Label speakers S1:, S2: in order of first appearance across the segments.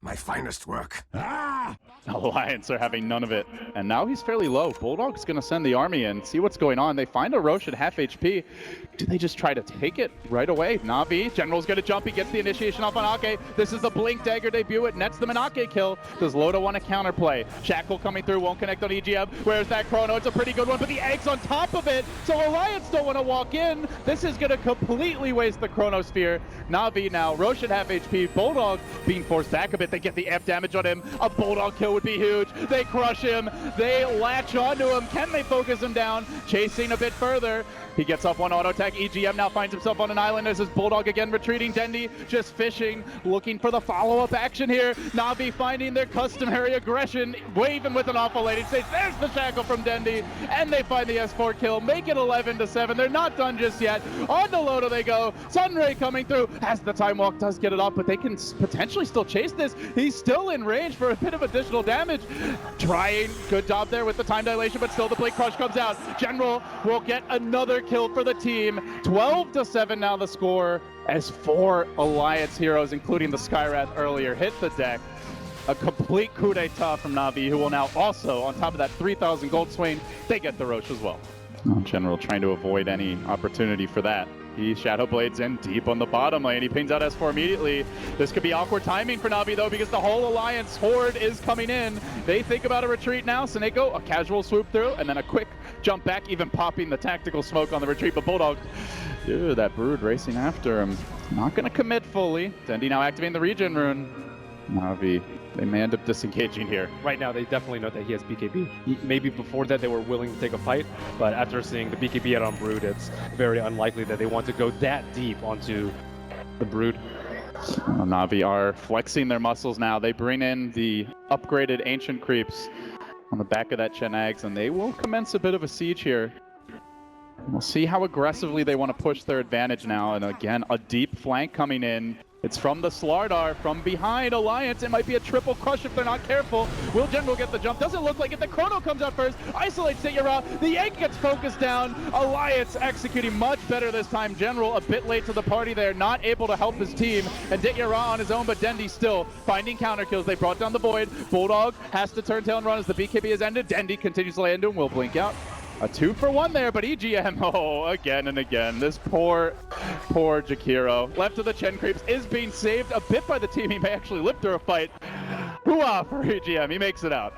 S1: My finest work. Ah!
S2: Alliance are having none of it. And now he's fairly low. Bulldog's going to send the army in, see what's going on. They find a Roche at half HP. Do they just try to take it right away? NaVi, General's going to jump. He gets the initiation off on Ake. This is the Blink Dagger debut. It nets them an Ake kill. Does Loda want to counterplay? Shackle coming through, won't connect on EGM. Where's that Chrono? It's a pretty good one, but the Egg's on top of it. So Alliance don't want to walk in. This is going to completely waste the Chronosphere. NaVi now, Roche at half HP. Bulldog being forced back a bit. They get the F damage on him. A Bulldog kill would be huge. They crush him. They latch onto him. Can they focus him down? Chasing a bit further. He gets off one auto attack. EGM now finds himself on an island as his Bulldog again retreating. Dendi just fishing, looking for the follow-up action here. NaVi finding their customary aggression, waving with an awful lady stage. There's the shackle from Dendi, and they find the S4 kill. Make it 11-7. They're not done just yet. On to Loda they go. Sunray coming through as the Time Walk does get it off, but they can potentially still chase this. He's still in range for a bit of additional damage. Trying, good job there with the time dilation, but still the Blink Crush comes out. General will get another kill for the team. 12-7 now the score as 4 Alliance heroes, including the Skywrath earlier, hit the deck. A complete coup d'etat from NaVi, who will now also, on top of that 3,000 gold swing, they get the Roche as well. General trying to avoid any opportunity for that. He Shadow Blades in deep on the bottom lane. He pings out S4 immediately. This could be awkward timing for NaVi though, because the whole Alliance horde is coming in. They think about a retreat now. Seneko, a casual swoop through, and then a quick jump back, even popping the tactical smoke on the retreat. But Bulldog, ew, that Brood racing after him. Not going to commit fully. Dendi now activating the regen rune. NaVi, they may end up disengaging here.
S3: Right now, they definitely know that he has BKB. Maybe before that, they were willing to take a fight, but after seeing the BKB out on Brood, it's very unlikely that they want to go that deep onto the Brood.
S2: NaVi are flexing their muscles now. They bring in the upgraded Ancient Creeps on the back of that Chen Ags, and they will commence a bit of a siege here. We'll see how aggressively they want to push their advantage now. And again, a deep flank coming in. It's from the Slardar, from behind Alliance. It might be a triple crush if they're not careful. Will General get the jump? Doesn't look like it. The Chrono comes out first, isolates Ditya. The Egg gets focused down. Alliance executing much better this time. General a bit late to the party there, not able to help his team. And Ditya on his own, but Dendi still finding counter kills. They brought down the Void. Bulldog has to turn tail and run as the BKB has ended. Dendi continues to lay into him, will blink out. A 2-for-1 there, but EGM, oh, again and again. This poor Jakiro, left to the Chen Creeps, is being saved a bit by the team. He may actually live through a fight. Hooah for EGM, he makes it out.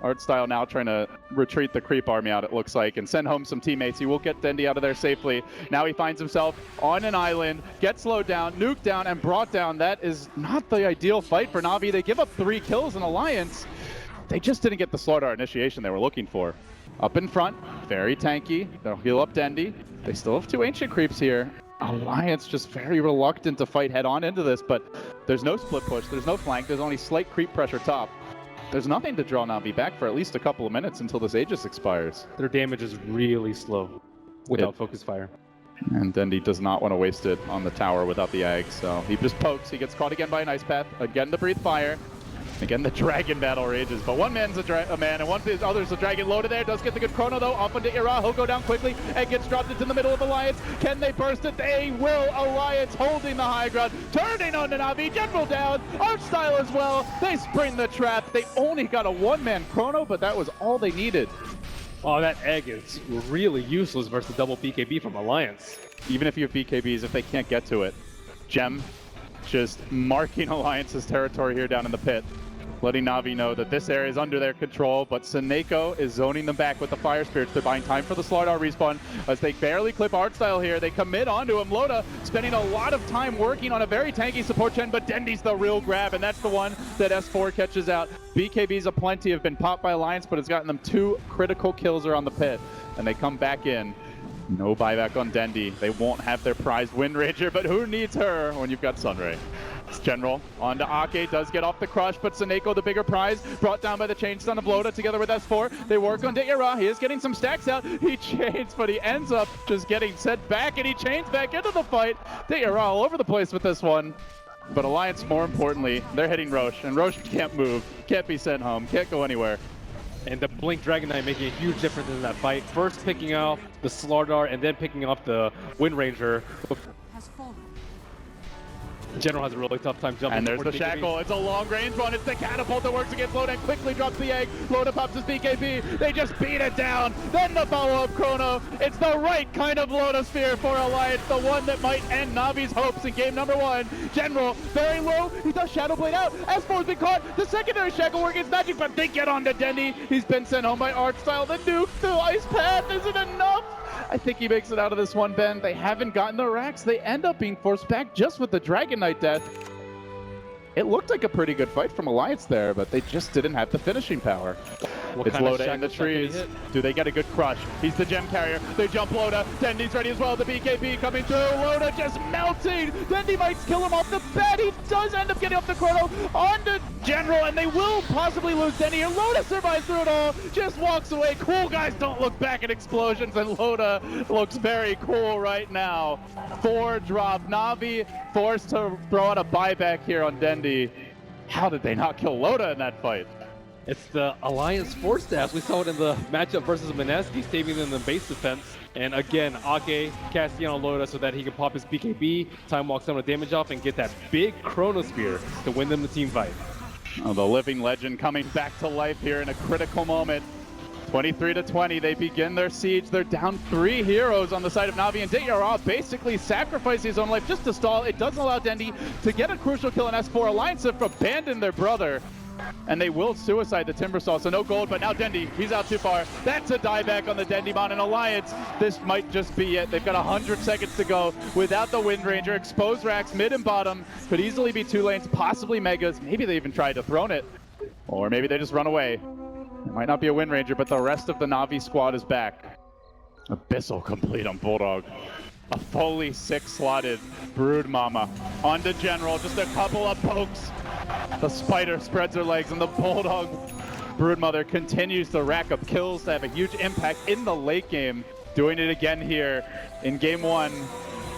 S2: Artstyle now trying to retreat the creep army out, it looks like, and send home some teammates. He will get Dendi out of there safely. Now he finds himself on an island, gets slowed down, nuked down, and brought down. That is not the ideal fight for NaVi. They give up 3 kills in Alliance. They just didn't get the Slardar initiation they were looking for. Up in front, very tanky. They'll heal up Dendi. They still have 2 Ancient Creeps here. Alliance just very reluctant to fight head on into this, but there's no split push, there's no flank, there's only slight creep pressure top. There's nothing to draw NaVi back for at least a couple of minutes until this Aegis expires.
S3: Their damage is really slow without focus fire.
S2: And Dendi does not want to waste it on the tower without the Egg, so he just pokes. He gets caught again by an Ice Path, again the Breathe Fire. Again, the dragon battle rages, but one man's a man, and other's a dragon. Loaded there, does get the good Chrono though, off into Ira. He'll go down quickly, and gets dropped into the middle of Alliance. Can they burst it? They will. Alliance holding the high ground, turning on NaVi. General down, Artstyle as well. They spring the trap. They only got a one-man Chrono, but that was all they needed.
S3: Oh, that Egg is really useless versus the double BKB from Alliance.
S2: Even if you have BKBs, if they can't get to it. Gem just marking Alliance's territory here down in the pit, letting NaVi know that this area is under their control, but Seneko is zoning them back with the Fire Spirits. They're buying time for the Slardar respawn as they barely clip Artstyle here. They commit onto him. Loda spending a lot of time working on a very tanky support Chen, but Dendi's the real grab, and that's the one that S4 catches out. BKBs aplenty have been popped by Alliance, but it's gotten them 2 critical kills around the pit, and they come back in. No buyback on Dendi. They won't have their prized Wind Ranger, but who needs her when you've got Sunray? General onto Ake, does get off the crush, but Seneko, the bigger prize, brought down by the chain stun of Loda together with S4. They work on Ditya. He is getting some stacks out. He chains, but he ends up just getting set back, and he chains back into the fight. Ditya all over the place with this one. But Alliance, more importantly, they're hitting Roche, and Roche can't move, can't be sent home, can't go anywhere.
S3: And the Blink Dragon Knight making a huge difference in that fight. First picking off the Slardar, and then picking off the Wind Ranger. General has a really tough time jumping.
S2: And there's the shackle. It's a long range one. It's the catapult that works against Loda and quickly drops the egg. Loda pops his BKB. They just beat it down. Then the follow-up chrono. It's the right kind of Loda sphere for Alliance. The one that might end Navi's hopes in game number 1. General, very low. He does Shadow Blade out. S4's been caught. The secondary shackle work is magic, but they get on to Dendy. He's been sent home by Artstyle. The nuke, the ice path isn't enough. I think he makes it out of this one, Ben. They haven't gotten the racks. They end up being forced back just with the Dragon Knight death. It looked like a pretty good fight from Alliance there, but they just didn't have the finishing power. It's Loda in the trees. Do they get a good crush? He's the gem carrier. They jump Loda. Dendy's ready as well. The BKB coming through. Loda just melting. Dendy might kill him off the bat. He does end up getting off the chrono onto General, and they will possibly lose Dendy. And Loda survives through it all. Just walks away. Cool guys don't look back at explosions, and Loda looks very cool right now. 4 drop. Navi forced to throw out a buyback here on Dendy. How did they not kill Loda in that fight?
S3: It's the Alliance Force Staff. We saw it in the matchup versus Mineski, saving them in the base defense. And again, Ake casting on Loda so that he can pop his BKB, time walk some of the damage off, and get that big Chrono Spear to win them the team fight.
S2: Oh, the living legend coming back to life here in a critical moment. 23-20, they begin their siege. They're down 3 heroes on the side of Navi, and Dityara basically sacrificing his own life just to stall. It doesn't allow Dendy to get a crucial kill in S4. Alliance have abandoned their brother, and they will suicide the Timbersaw, so no gold, but now Dendy, he's out too far. That's a dieback on the Dendymon, and Alliance, this might just be it. They've got 100 seconds to go without the Wind Ranger. Exposed racks, mid and bottom, could easily be 2 lanes, possibly Megas. Maybe they even tried to throne it, or maybe they just run away. It might not be a Wind Ranger, but the rest of the Navi squad is back. Abyssal complete on Bulldog. A fully 6-slotted Brood Mama. Onto General, just a couple of pokes. The Spider spreads her legs, and the Bulldog Broodmother continues to rack up kills to have a huge impact in the late game. Doing it again here in game 1.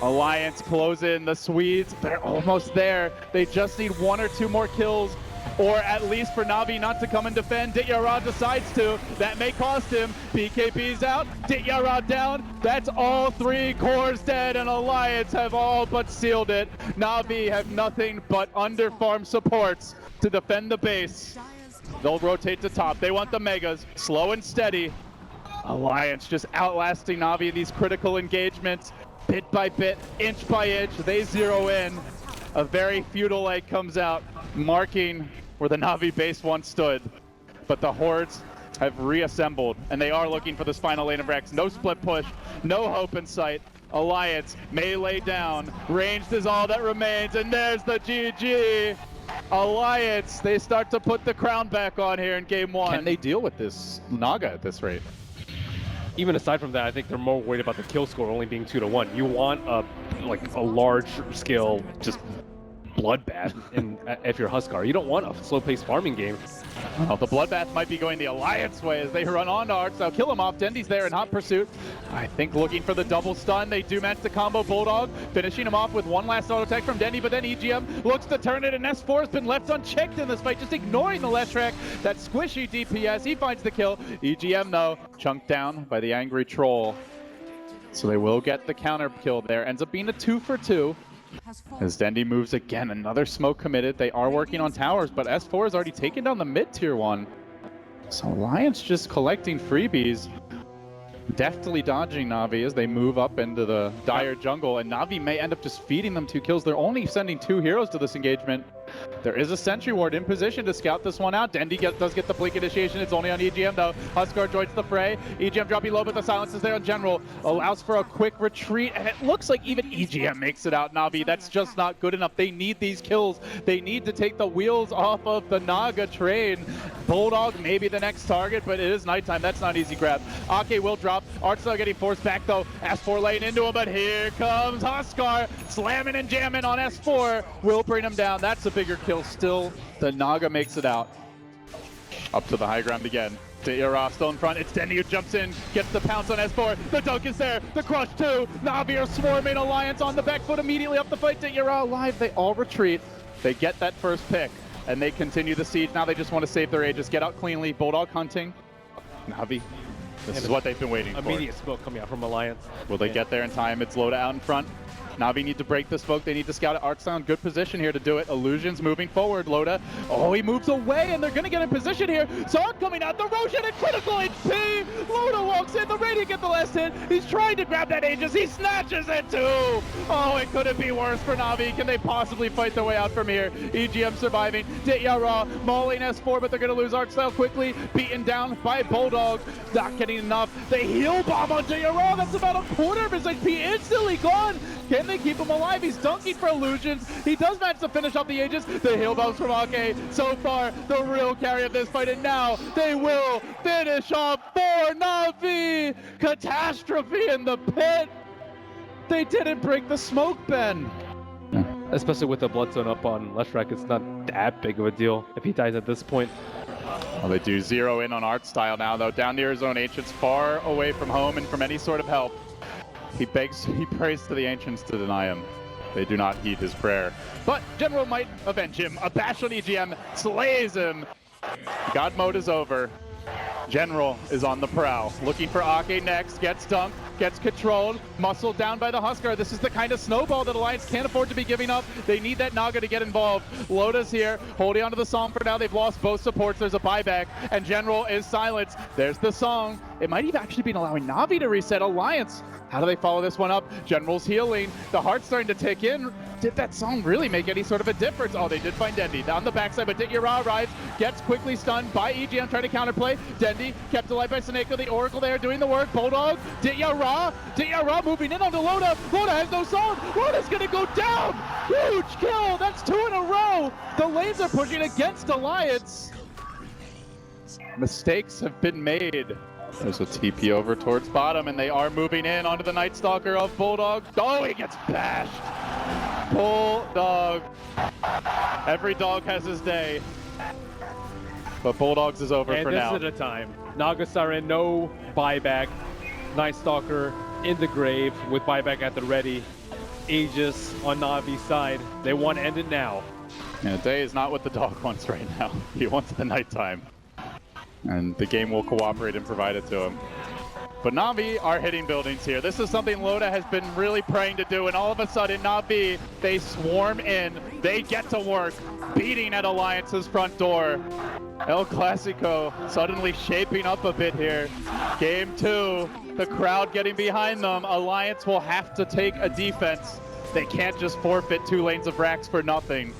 S2: Alliance close in. The Swedes, they're almost there. They just need 1 or 2 more kills, or at least for Navi not to come and defend. Dityara decides to. That may cost him. BKB's out. Dityara down. That's all 3 cores dead, and Alliance have all but sealed it. Navi have nothing but underfarm supports to defend the base. They'll rotate to top. They want the Megas. Slow and steady. Alliance just outlasting Navi in these critical engagements. Bit by bit, inch by inch, they zero in. A very feudal egg comes out, marking where the Navi base once stood. But the Hordes have reassembled, and they are looking for this final lane of Rex. No split push, no hope in sight. Alliance may lay down. Ranged is all that remains, and there's the GG. Alliance, they start to put the crown back on here in game 1. Can they deal with this Naga at this rate?
S3: Even aside from that, I think they're more worried about the kill score only being 2-1. You want a large scale just bloodbath if you're Huskar. You don't want a slow-paced farming game.
S2: Well, the bloodbath might be going the Alliance way as they run on to Arts. They'll kill him off. Dendy's there in hot pursuit. I think looking for the double stun. They do manage to combo Bulldog, finishing him off with one last auto attack from Dendy, but then EGM looks to turn it, and S4 has been left unchecked in this fight, just ignoring the Leshrac. That squishy DPS, he finds the kill. EGM, though, chunked down by the angry troll. So they will get the counter kill there. Ends up being a 2 for 2. As Dendy moves again, another smoke committed. They are working on towers, but S4 has already taken down the mid tier 1. So Alliance just collecting freebies, deftly dodging Navi as they move up into the dire jungle, and Navi may end up just feeding them 2 kills. They're only sending 2 heroes to this engagement. There is a Sentry Ward in position to scout this one out. Dendy does get the Blink initiation. It's only on EGM though. Huskar joins the fray. EGM dropping low, but the silence is there on General. Allows for a quick retreat, and it looks like even EGM makes it out. Navi, that's just not good enough. They need these kills. They need to take the wheels off of the Naga train. Bulldog maybe the next target, but it is nighttime. That's not easy grab. Ake will drop. Artstyle getting forced back though. S4 laying into him, but here comes Huskar slamming and jamming on S4. Will bring him down. That's a bigger kill still. The Naga makes it out. Up to the high ground again. Dityara still in front. It's Dendy who jumps in, gets the pounce on S4. The dunk is there. The crush too. Navi are swarming. Alliance on the back foot immediately up the fight. Dityara alive. They all retreat. They get that first pick, and they continue the siege. Now they just want to save their Aegis, get out cleanly. Bulldog hunting. Navi, this is what they've been waiting for.
S3: Immediate smoke coming out from Alliance.
S2: Will they get there in time? It's Loda out in front. NaVi need to break the smoke. They need to scout at Artstyle. Good position here to do it. Illusions moving forward. Loda, oh, he moves away, and they're going to get in position here. Zark coming out. The Roshan at critical HP. Loda walks in. The Radiant get the last hit. He's trying to grab that Aegis. He snatches it too. Oh, it couldn't be worse for NaVi. Can they possibly fight their way out from here? EGM surviving. Ditya Raw mauling S4, but they're going to lose Artstyle quickly. Beaten down by Bulldog. Not getting enough. They heal bomb on Ditya Raw. That's about a quarter of his HP instantly gone. Can they keep him alive? He's dunking for illusions. He does manage to finish off the Aegis. The heal bombs from Ake. So far, the real carry of this fight, and now they will finish off for NaVi. Catastrophe in the pit. They didn't break the smoke, Ben.
S3: Especially with the Bloodstone up on Leshrac, it's not that big of a deal if he dies at this point.
S2: Well, they do zero in on Artstyle now, though. Down near his own Ancients, far away from home and from any sort of help. He prays to the Ancients to deny him. They do not heed his prayer. But General might avenge him. A bash on EGM slays him. God mode is over. General is on the prowl. Looking for Ake next. Gets dunked. Gets controlled. Muscled down by the Huskar. This is the kind of snowball that Alliance can't afford to be giving up. They need that Naga to get involved. Loda's here. Holding onto the Psalm for now. They've lost both supports. There's a buyback. And General is silenced. There's the song. It might have actually been allowing NaVi to reset Alliance. How do they follow this one up? General's healing. The heart's starting to tick in. Did that song really make any sort of a difference? Oh, they did find Dendi on the backside, but Ditya Ra arrives, gets quickly stunned by EGM trying to counterplay. Dendi kept alive by Seneko, the Oracle there doing the work. Bulldog, Ditya Ra moving in onto Loda. Loda has no song. Loda's gonna go down. Huge kill. That's 2 in a row. The lanes are pushing against Alliance. Mistakes have been made. There's a TP over towards bottom, and they are moving in onto the Night Stalker of Bulldog. Oh, he gets bashed. Bulldog. Every dog has his day. But Bulldogs is over for now.
S3: And this is the time. Naga Siren, no buyback. Night Stalker in the grave with buyback at the ready. Aegis on Navi's side. They want to end it now.
S2: Yeah, day is not what the dog wants right now. He wants the nighttime. And the game will cooperate and provide it to him. But NaVi are hitting buildings here. This is something Loda has been really praying to do, and all of a sudden NaVi, they swarm in. They get to work, beating at Alliance's front door. El Classico suddenly shaping up a bit here. Game 2, the crowd getting behind them. Alliance will have to take a defense. They can't just forfeit 2 lanes of racks for nothing.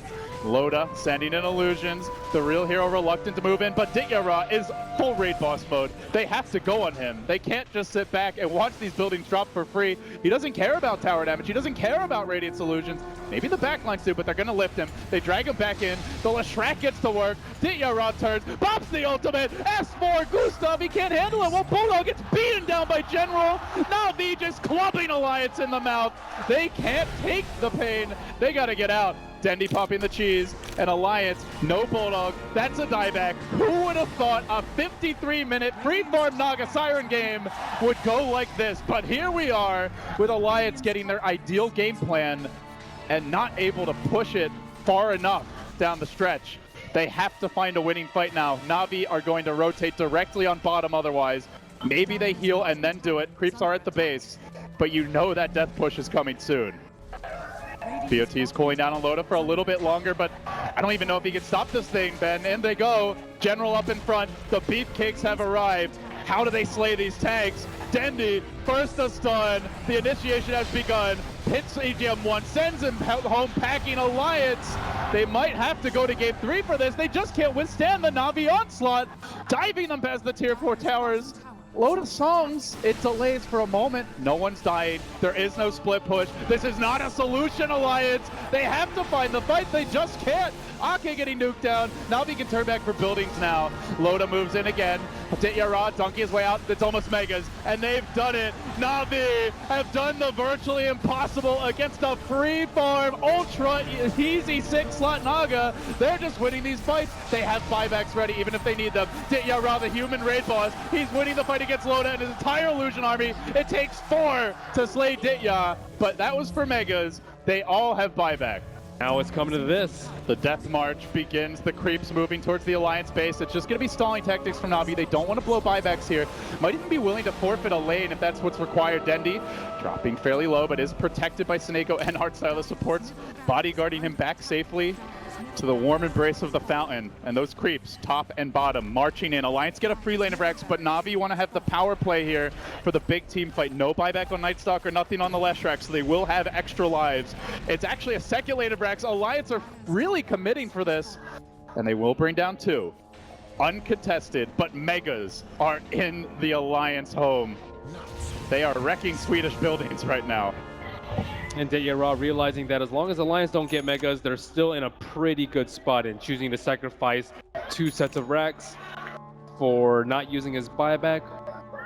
S2: Loda sending in illusions. The real hero reluctant to move in, but Ditya Ra is full raid boss mode. They have to go on him. They can't just sit back and watch these buildings drop for free. He doesn't care about tower damage. He doesn't care about Radiant Solutions. Maybe the backlines do, but they're going to lift him. They drag him back in. The Leshrac gets to work. Ditya Ra turns. Pops the ultimate. S4 Gustav. He can't handle it. Well, Bulldog gets beaten down by General. NaVi just clubbing Alliance in the mouth. They can't take the pain. They got to get out. Dendi popping the cheese, and Alliance, no Bulldog. That's a dieback. Who would have thought a 53-minute free-farm Naga Siren game would go like this? But here we are with Alliance getting their ideal game plan and not able to push it far enough down the stretch. They have to find a winning fight now. NaVi are going to rotate directly on bottom otherwise. Maybe they heal and then do it. Creeps are at the base, but you know that death push is coming soon. BOT is cooling down on Loda for a little bit longer, but I don't even know if he can stop this thing, Ben. In they go. General up in front. The beefcakes have arrived. How do they slay these tanks? Dendi, first a stun. The initiation has begun. Hits EGM1, sends him home packing Alliance. They might have to go to game 3 for this. They just can't withstand the NaVi onslaught. Diving them past the tier 4 towers. Loda songs, it delays for a moment. No one's dying. There is no split push. This is not a solution, Alliance. They have to find the fight. They just can't. Ake getting nuked down. NaVi can turn back for buildings now. Loda moves in again. Ditya Ra donkey his way out. It's almost megas. And they've done it. NaVi have done the virtually impossible against a free farm, ultra easy 6-slot Naga. They're just winning these fights. They have buybacks ready even if they need them. Ditya Ra, the human raid boss, he's winning the fight against Loda and his entire illusion army. It takes 4 to slay Ditya, but that was for megas. They all have buyback.
S3: Now it's coming to this.
S2: The death march begins. The creeps moving towards the Alliance base. It's just going to be stalling tactics from NaVi. They don't want to blow buybacks here. Might even be willing to forfeit a lane if that's what's required. Dendi dropping fairly low, but is protected by Seneko and Artstyle. The supports bodyguarding him back safely to the warm embrace of the fountain. And those creeps, top and bottom, marching in. Alliance get a free lane of Rex, but NaVi want to have the power play here for the big team fight. No buyback on Nightstalker, nothing on the Leshrac, so they will have extra lives. It's actually a second lane of Rex. Alliance are really committing for this, and they will bring down 2. Uncontested, but Megas are in the Alliance home. They are wrecking Swedish buildings right now.
S3: And Raw realizing that as long as Alliance don't get Megas, they're still in a pretty good spot in choosing to sacrifice 2 sets of Rex for not using his buyback.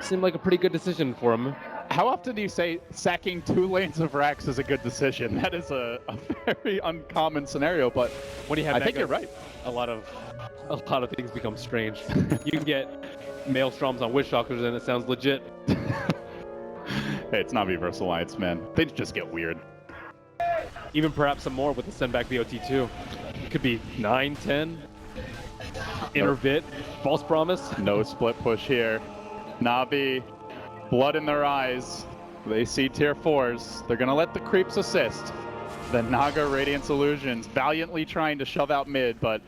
S3: Seemed like a pretty good decision for him.
S2: How often do you say sacking 2 lanes of Rex is a good decision? That is a very uncommon scenario, but
S3: when you have
S2: I
S3: Megas,
S2: think you're right.
S3: A lot of things become strange. You can get Maelstroms on Witchstalkers and it sounds legit.
S2: Hey, it's NaVi versus Alliance, man. They just get weird.
S3: Even perhaps some more with the send back BOT too. It could be 9, 10. Intervit, false promise.
S2: No split push here. NaVi, blood in their eyes. They see tier 4s. They're gonna let the creeps assist. The Naga Radiance Illusions valiantly trying to shove out mid, but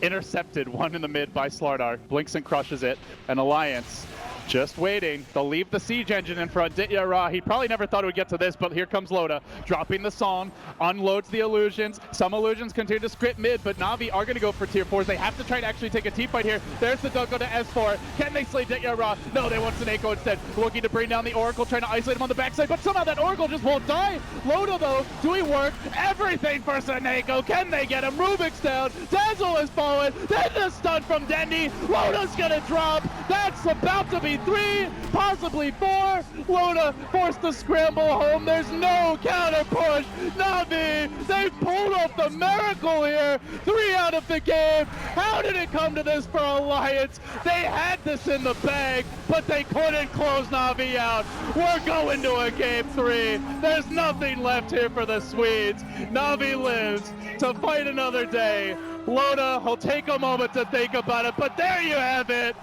S2: intercepted one in the mid by Slardar. Blinks and crushes it. And Alliance just waiting. They'll leave the siege engine in front. Ra, he probably never thought it would get to this, but here comes Loda, dropping the song, unloads the illusions. Some illusions continue to script mid, but NaVi are going to go for tier 4s. They have to try to actually take a team fight here. There's the Doko to S4. Can they slay Ra? No, they want Seneko instead. Looking to bring down the Oracle, trying to isolate him on the backside, but somehow that Oracle just won't die. Loda, though, doing work. Everything for Seneko. Can they get him? Rubik's down. Dazzle is fallen. Then the stun from Dendi. Loda's going to drop. That's about to be 3, possibly 4. Loda forced to scramble home. There's no counter push. NaVi, they pulled off the miracle here. 3 out of the game. How did it come to this for Alliance? They had this in the bag, but they couldn't close NaVi out. We're going to a game 3. There's nothing left here for the Swedes. NaVi lives to fight another day. Loda will take a moment to think about it, but there you have it.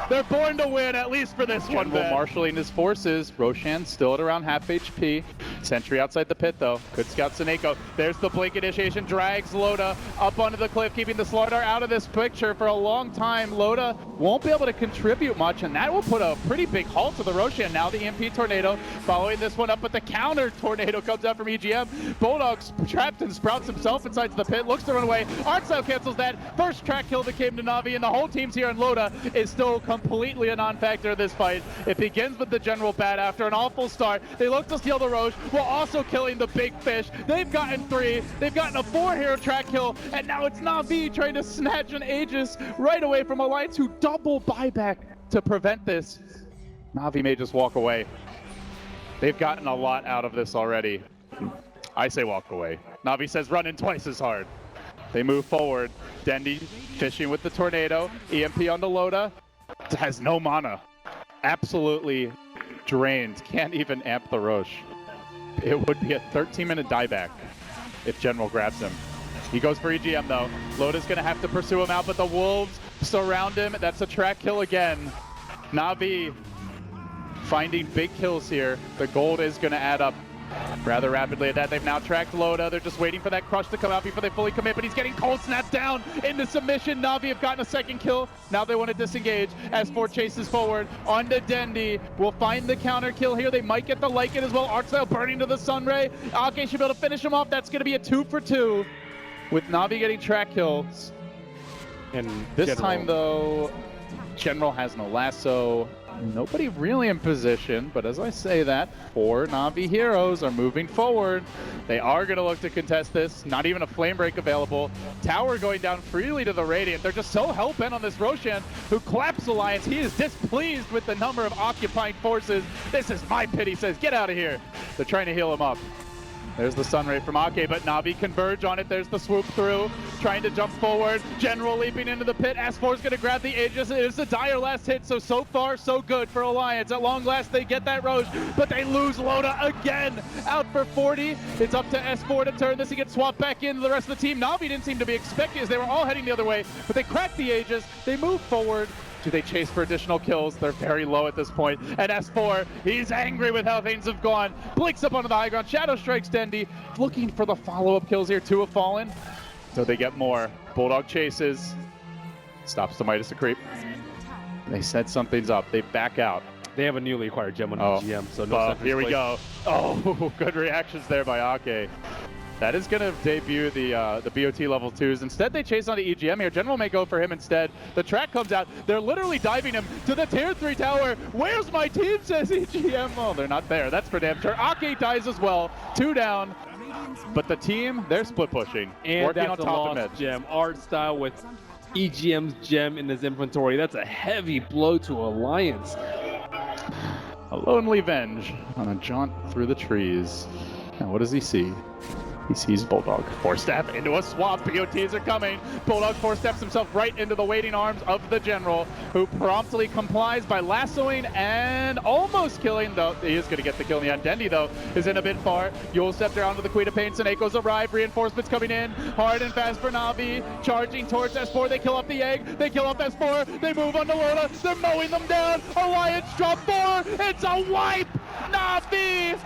S2: They're born to win, at least for this one. General marshaling his forces. Roshan still at around half HP. Sentry outside the pit, though. Good scout Seneko. There's the blink initiation. Drags Loda up onto the cliff, keeping the Slardar out of this picture for a long time. Loda won't be able to contribute much, and that will put a pretty big halt to the Roshan. Now the EMP Tornado following this one up, but the counter Tornado comes out from EGM. Bulldog's trapped and sprouts himself inside the pit. Looks to run away. Artstyle cancels that. First track kill that came to NaVi, and the whole team's here, and Loda is still completely a non-factor in this fight. It begins with the General Bat after an awful start. They look to steal the Roche while also killing the big fish. They've gotten 3. They've gotten a 4 hero track kill, and now it's NaVi trying to snatch an Aegis right away from Alliance, who double buyback to prevent this. NaVi may just walk away. They've gotten a lot out of this already. I say walk away. NaVi says run in twice as hard. They move forward. Dendi fishing with the Tornado. EMP on the Loda. Has no mana. Absolutely drained. Can't even amp the Roche. It would be a 13-minute dieback if General grabs him. He goes for EGM though. Loda's gonna have to pursue him out, but the Wolves surround him. That's a track kill again. NaVi finding big kills here. The gold is gonna add up rather rapidly at that. They've now tracked Loda. They're just waiting for that crush to come out before they fully commit, but he's getting cold snapped down into submission. NaVi have gotten a second kill. Now they want to disengage as 4 chases forward. On to Dendi. Will find the counter kill here. They might get the Lycan as well. Artstyle burning to the Sunray. Ake should be able to finish him off. That's going to be a 2 for 2 with NaVi getting track kills. And this time though, General has no lasso. Nobody really in position, but as I say that, 4 NaVi heroes are moving forward. They are going to look to contest this. Not even a flame break available. Tower going down freely to the Radiant. They're just so hell-bent on this Roshan, who collapsed Alliance. He is displeased with the number of occupying forces. This is my pit, he says. Get out of here. They're trying to heal him up. There's the Sunray from Ake, but NaVi converge on it. There's the swoop through, trying to jump forward. General leaping into the pit. S4's going to grab the Aegis. It is the dire last hit, so far, so good for Alliance. At long last, they get that Roche, but they lose Loda again. Out for 40. It's up to S4 to turn this. He gets swapped back into the rest of the team. NaVi didn't seem to be expecting as they were all heading the other way, but they cracked the Aegis. They move forward. Do they chase for additional kills? They're very low at this point. And S4, he's angry with how things have gone. Blinks up onto the high ground. Shadow strikes Dendi. Looking for the follow-up kills here. 2 have fallen. So they get more. Bulldog chases. Stops the Midas to creep. They said something's up. They back out.
S3: They have a newly acquired gem on GM, so no
S2: here we go. Oh, good reactions there by Ake. That is going to debut the BOT level 2s. Instead, they chase on the EGM here. General may go for him instead. The track comes out. They're literally diving him to the tier 3 tower. Where's my team, says EGM. Oh, they're not there. That's for damn sure. Ake dies as well. 2 down. But the team, they're split pushing.
S3: And
S2: working
S3: that's
S2: on
S3: a
S2: top of
S3: lost
S2: mid.
S3: gem. Art style with EGM's gem in his inventory. That's a heavy blow to Alliance.
S2: A lonely Venge on a jaunt through the trees. Now, what does he see? He sees Bulldog. 4-step into a swap. BOTs are coming. Bulldog 4-steps himself right into the waiting arms of the General, who promptly complies by lassoing and almost killing, though he is going to get the kill in the end. Dendi, though, is in a bit far. Yule stepped around to the Queen of Pain. Seneco's arrived. Reinforcements coming in. Hard and fast for NaVi. Charging towards S4. They kill off the egg. They kill off S4. They move on to Loda. They're mowing them down. Alliance drop 4. It's a wipe. NaVi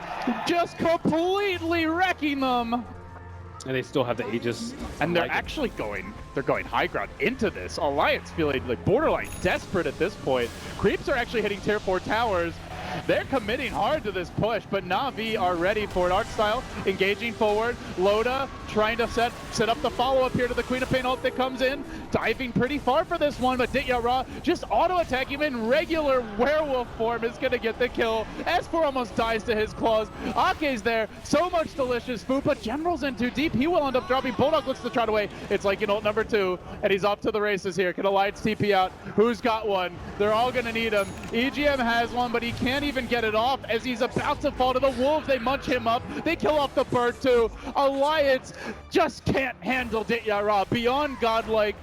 S2: just completely wrecking them.
S3: And they still have the Aegis.
S2: And they're actually going high ground into this. Alliance feeling like borderline desperate at this point. Creeps are actually hitting tier 4 towers. They're committing hard to this push, but NaVi are ready for it. Art style, engaging forward. Loda trying to set up the follow-up here to the Queen of Pain ult that comes in. Diving pretty far for this one, but Ditya Ra just auto-attacking him in regular werewolf form is going to get the kill. S4 almost dies to his claws. Ake's there. So much delicious food, but General's in too deep. He will end up dropping. Bulldog looks to trot away. It's like in ult number 2, and he's off to the races here. Can Alliance TP out? Who's got one? They're all going to need him. EGM has one, but he can't even get it off as he's about to fall to the wolves. They munch him up. They kill off the bird too. Alliance just can't handle Ditya Ra. Beyond godlike,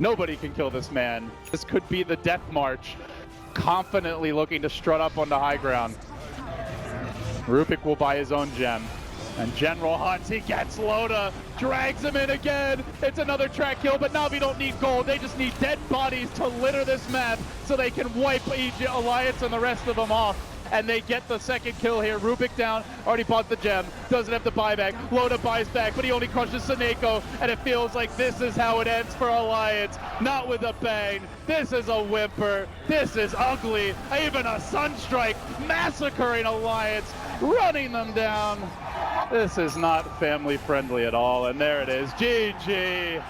S2: nobody can kill this man. This could be the death march. Confidently looking to strut up on the high ground. Rubik will buy his own gem. And General hunts, he gets Loda, drags him in again. It's another track kill, but NaVi don't need gold. They just need dead bodies to litter this map so they can wipe Alliance and the rest of them off. And they get the second kill here. Rubik down, already bought the gem, doesn't have the buyback. Loda buys back, but he only crushes Seneko, and it feels like this is how it ends for Alliance. Not with a bang. This is a whimper. This is ugly. Even a Sunstrike massacring Alliance, running them down. This is not family friendly at all, and there it is. GG.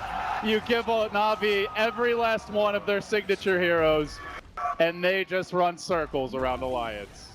S2: You give NaVi every last one of their signature heroes, and they just run circles around Alliance.